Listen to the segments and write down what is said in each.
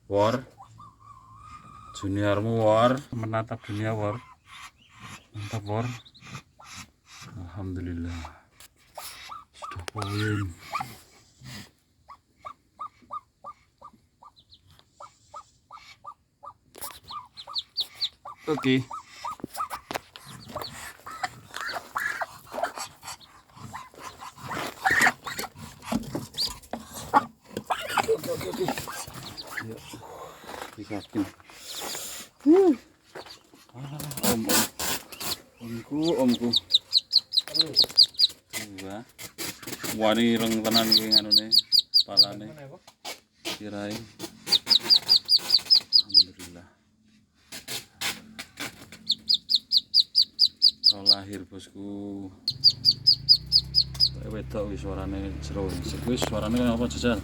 War juniormu war, menatap dunia war. Mantap war. Alhamdulillah sudah poin. Oke. Dikakin. Omku. Wani reng tenan iki nganune, palane. Kirain. Alhamdulillah. Kau lahir bosku. Wedok wis suarane seru. Wis suarane kan apa jajal?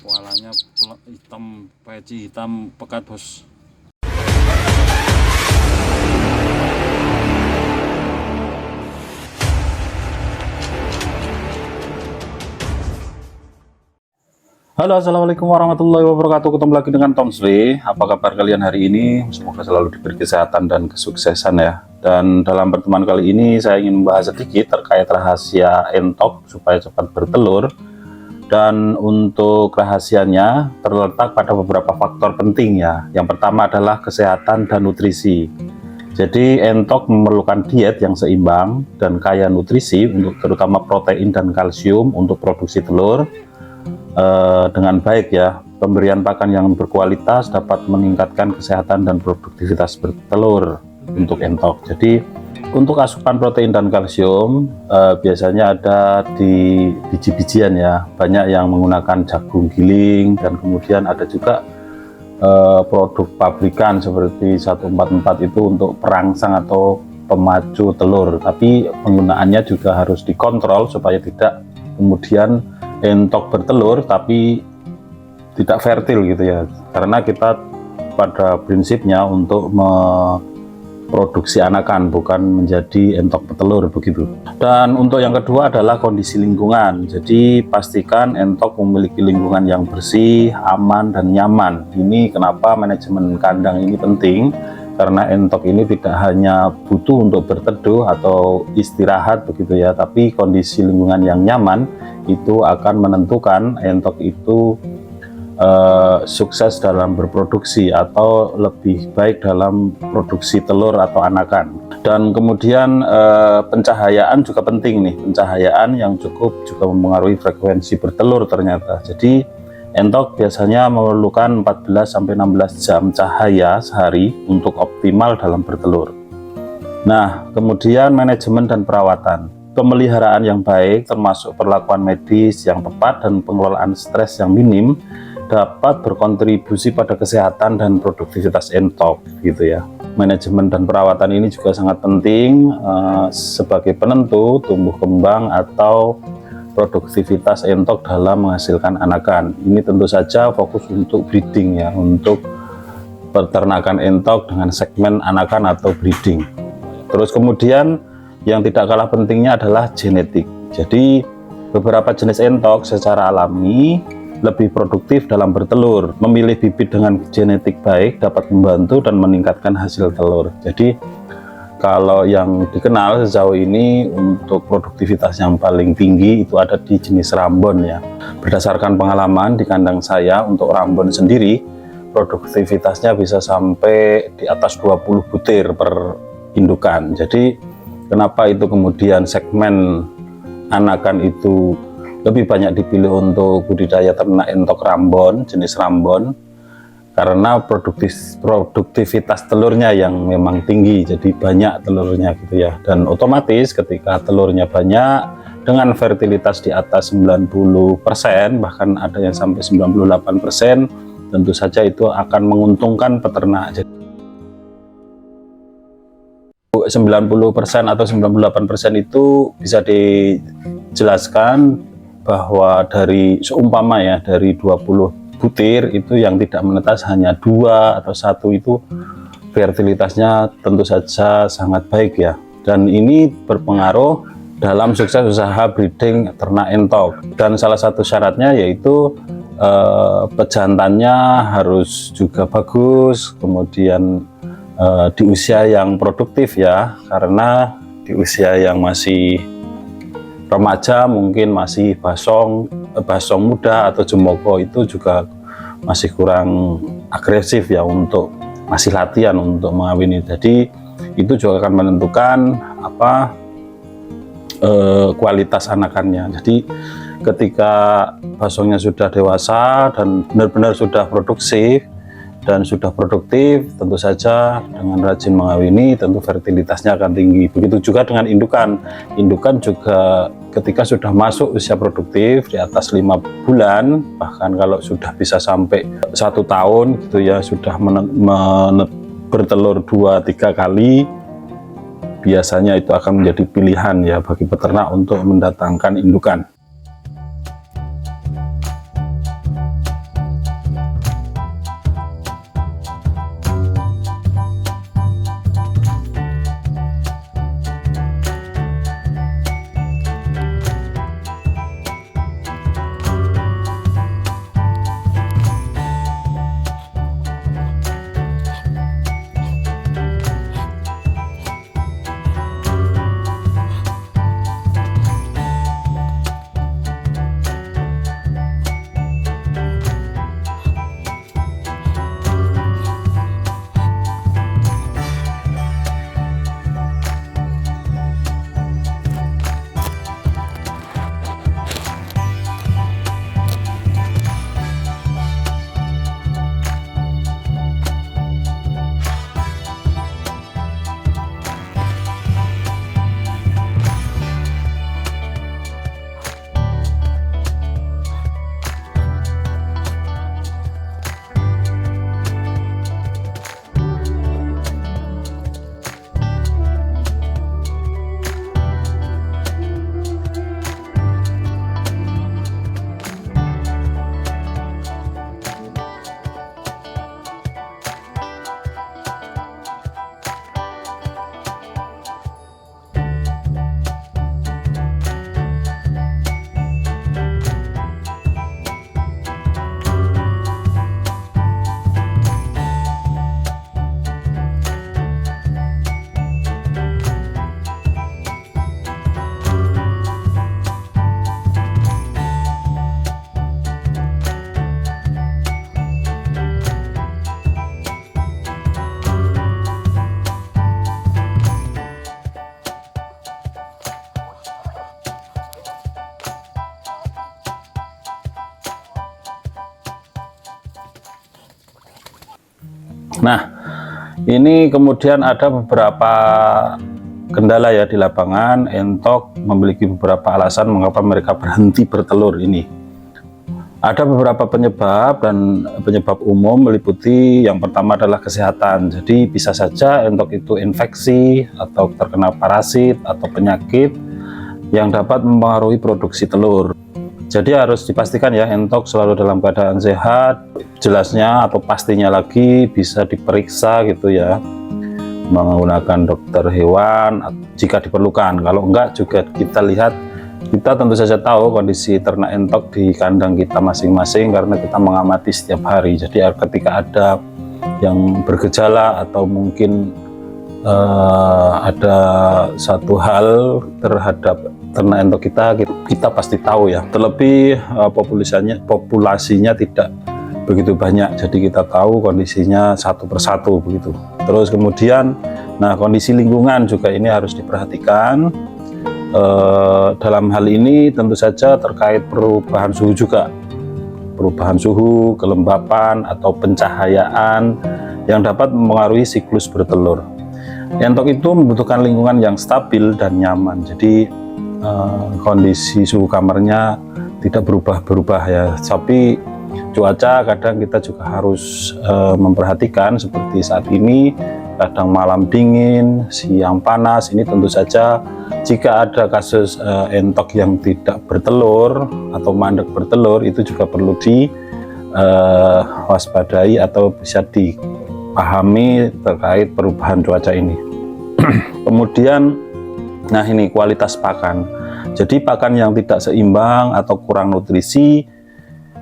Walanya hitam, peci hitam pekat bos. Halo, assalamualaikum warahmatullahi wabarakatuh. Ketemu lagi dengan Tom Sri. Apa kabar kalian hari ini? Semoga selalu diberi kesehatan dan kesuksesan ya. Dan dalam pertemuan kali ini saya ingin membahas sedikit terkait rahasia entok supaya cepat bertelur. Dan untuk rahasianya terletak pada beberapa faktor penting ya. Yang pertama adalah kesehatan dan nutrisi. Jadi entok memerlukan diet yang seimbang dan kaya nutrisi untuk terutama protein dan kalsium untuk produksi telur dengan baik ya. Pemberian pakan yang berkualitas dapat meningkatkan kesehatan dan produktivitas bertelur untuk entok. Jadi untuk asupan protein dan kalsium biasanya ada di biji-bijian ya, banyak yang menggunakan jagung giling, dan kemudian ada juga produk pabrikan seperti 144 itu untuk perangsang atau pemacu telur, tapi penggunaannya juga harus dikontrol supaya tidak kemudian entok bertelur tapi tidak fertil gitu ya, karena kita pada prinsipnya untuk produksi anakan, bukan menjadi entok petelur begitu. Dan untuk yang kedua adalah kondisi lingkungan. Jadi pastikan entok memiliki lingkungan yang bersih, aman, dan nyaman. Ini kenapa manajemen kandang ini penting, karena entok ini tidak hanya butuh untuk berteduh atau istirahat begitu ya, tapi kondisi lingkungan yang nyaman itu akan menentukan entok itu sukses dalam berproduksi atau lebih baik dalam produksi telur atau anakan. Dan kemudian pencahayaan juga penting nih, pencahayaan yang cukup juga mempengaruhi frekuensi bertelur ternyata. Jadi entok biasanya memerlukan 14-16 jam cahaya sehari untuk optimal dalam bertelur. Nah, kemudian manajemen dan perawatan. Pemeliharaan yang baik termasuk perlakuan medis yang tepat dan pengelolaan stres yang minim dapat berkontribusi pada kesehatan dan produktivitas entok gitu ya. Manajemen dan perawatan ini juga sangat penting sebagai penentu tumbuh kembang atau produktivitas entok dalam menghasilkan anakan. Ini tentu saja fokus untuk breeding ya, untuk peternakan entok dengan segmen anakan atau breeding. Terus kemudian yang tidak kalah pentingnya adalah genetik. Jadi beberapa jenis entok secara alami lebih produktif dalam bertelur. Memilih bibit dengan genetik baik dapat membantu dan meningkatkan hasil telur. Jadi kalau yang dikenal sejauh ini untuk produktivitas yang paling tinggi itu ada di jenis Rambon ya. Berdasarkan pengalaman di kandang saya untuk Rambon sendiri, produktivitasnya bisa sampai di atas 20 butir per indukan. Jadi kenapa itu kemudian segmen anakan itu lebih banyak dipilih untuk budidaya ternak entok Rambon, jenis Rambon, karena produktivitas telurnya yang memang tinggi, jadi banyak telurnya gitu ya. Dan otomatis ketika telurnya banyak dengan fertilitas di atas 90%, bahkan ada yang sampai 98%, tentu saja itu akan menguntungkan peternak. Jadi 90% atau 98% itu bisa dijelaskan bahwa dari seumpama ya, dari 20 butir itu yang tidak menetas hanya 2 atau 1 itu fertilitasnya tentu saja sangat baik ya. Dan ini berpengaruh dalam sukses usaha breeding ternak entok. Dan salah satu syaratnya yaitu pejantannya harus juga bagus, kemudian di usia yang produktif ya, karena di usia yang masih remaja mungkin masih basong muda atau jemoko itu juga masih kurang agresif ya, untuk masih latihan untuk mengawini. Jadi itu juga akan menentukan apa kualitas anakannya. Jadi ketika basongnya sudah dewasa dan benar-benar sudah produktif dan sudah produktif, tentu saja dengan rajin mengawini tentu fertilitasnya akan tinggi. Begitu juga dengan indukan. Indukan juga ketika sudah masuk usia produktif di atas 5 bulan, bahkan kalau sudah bisa sampai 1 tahun gitu ya, sudah bertelur 2-3 kali, biasanya itu akan menjadi pilihan ya bagi peternak untuk mendatangkan indukan. Nah, ini kemudian ada beberapa kendala ya di lapangan. Entok memiliki beberapa alasan mengapa mereka berhenti bertelur ini. Ada beberapa penyebab, dan penyebab umum meliputi yang pertama adalah kesehatan. Jadi bisa saja entok itu infeksi atau terkena parasit atau penyakit yang dapat mempengaruhi produksi telur. Jadi harus dipastikan ya, entok selalu dalam keadaan sehat. Jelasnya atau pastinya lagi bisa diperiksa gitu ya, menggunakan dokter hewan jika diperlukan. Kalau enggak juga kita lihat, kita tentu saja tahu kondisi ternak entok di kandang kita masing-masing karena kita mengamati setiap hari. Jadi ketika ada yang bergejala atau mungkin ada satu hal terhadap ternak entok kita pasti tahu ya. Terlebih populasinya tidak begitu banyak, jadi kita tahu kondisinya satu persatu begitu. Terus kemudian, nah kondisi lingkungan juga ini harus diperhatikan. Dalam hal ini tentu saja terkait perubahan suhu juga, perubahan suhu, kelembapan atau pencahayaan yang dapat mempengaruhi siklus bertelur. Entok itu membutuhkan lingkungan yang stabil dan nyaman, jadi kondisi suhu kamarnya tidak berubah-berubah ya. Tapi cuaca kadang kita juga harus memperhatikan, seperti saat ini kadang malam dingin, siang panas. Ini tentu saja jika ada kasus entok yang tidak bertelur atau mandek bertelur, itu juga perlu diwaspadai atau bisa dipahami terkait perubahan cuaca ini. Kemudian, nah ini kualitas pakan. Jadi pakan yang tidak seimbang atau kurang nutrisi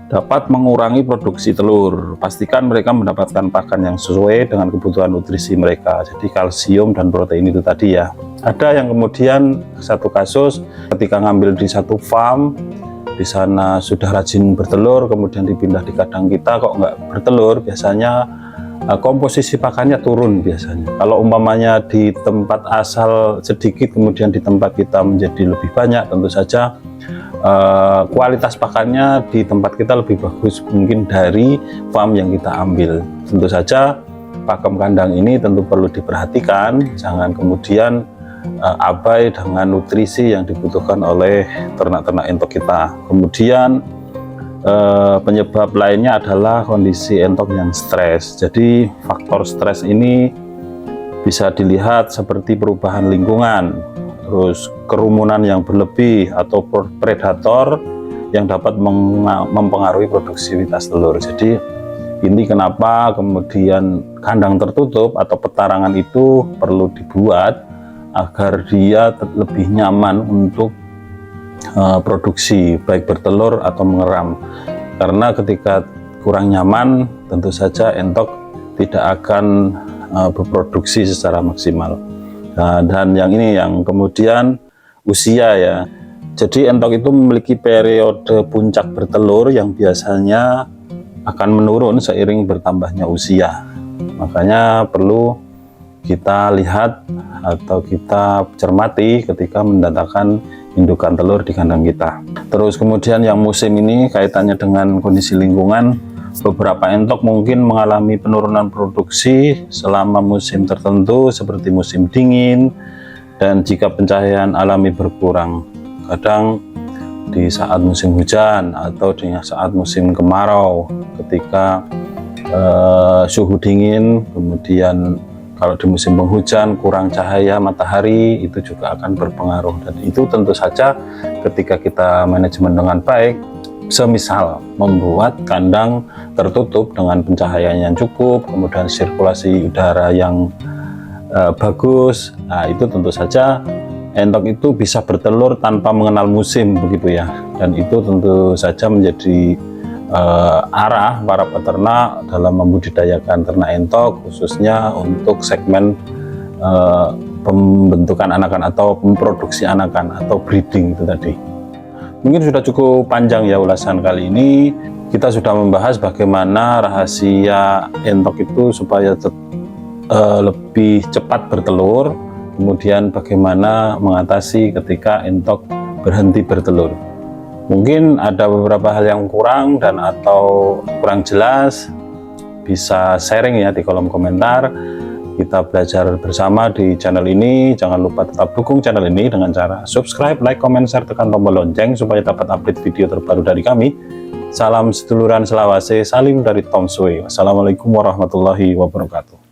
dapat mengurangi produksi telur. Pastikan mereka mendapatkan pakan yang sesuai dengan kebutuhan nutrisi mereka, jadi kalsium dan protein itu tadi ya. Ada yang kemudian satu kasus ketika ngambil di satu farm, di sana sudah rajin bertelur, kemudian dipindah di kandang kita kok nggak bertelur, biasanya komposisi pakannya turun biasanya. Kalau umpamanya di tempat asal sedikit, kemudian di tempat kita menjadi lebih banyak, tentu saja kualitas pakannya di tempat kita lebih bagus mungkin dari farm yang kita ambil. Tentu saja pakem kandang ini tentu perlu diperhatikan, jangan kemudian abai dengan nutrisi yang dibutuhkan oleh ternak-ternak entok kita. Kemudian penyebab lainnya adalah kondisi entok yang stres. Jadi faktor stres ini bisa dilihat seperti perubahan lingkungan, terus kerumunan yang berlebih atau predator yang dapat mempengaruhi produksivitas telur. Jadi ini kenapa kemudian kandang tertutup atau petarangan itu perlu dibuat agar dia lebih nyaman untuk produksi, baik bertelur atau mengeram. Karena ketika kurang nyaman, tentu saja entok tidak akan berproduksi secara maksimal. Nah, dan yang ini yang kemudian usia ya. Jadi entok itu memiliki periode puncak bertelur yang biasanya akan menurun seiring bertambahnya usia. Makanya perlu kita lihat atau kita cermati ketika mendatangkan indukan telur di kandang kita. Terus kemudian yang musim ini kaitannya dengan kondisi lingkungan, beberapa entok mungkin mengalami penurunan produksi selama musim tertentu seperti musim dingin, dan jika pencahayaan alami berkurang, kadang di saat musim hujan atau di saat musim kemarau, ketika suhu dingin, kemudian kalau di musim penghujan kurang cahaya matahari, itu juga akan berpengaruh. Dan itu tentu saja ketika kita manajemen dengan baik, semisal membuat kandang tertutup dengan pencahayaan yang cukup, kemudian sirkulasi udara yang bagus, nah itu tentu saja entok itu bisa bertelur tanpa mengenal musim begitu ya. Dan itu tentu saja menjadi arah para peternak dalam membudidayakan ternak entok, khususnya untuk segmen pembentukan anakan atau memproduksi anakan atau breeding itu tadi. Mungkin sudah cukup panjang ya ulasan kali ini. Kita sudah membahas bagaimana rahasia entok itu supaya lebih cepat bertelur, kemudian bagaimana mengatasi ketika entok berhenti bertelur. Mungkin ada beberapa hal yang kurang dan atau kurang jelas, bisa sharing ya di kolom komentar. Kita belajar bersama di channel ini. Jangan lupa tetap dukung channel ini dengan cara subscribe, like, comment, share, tekan tombol lonceng supaya dapat update video terbaru dari kami. Salam seduluran selawase, salim dari Tom Sui. Wassalamualaikum warahmatullahi wabarakatuh.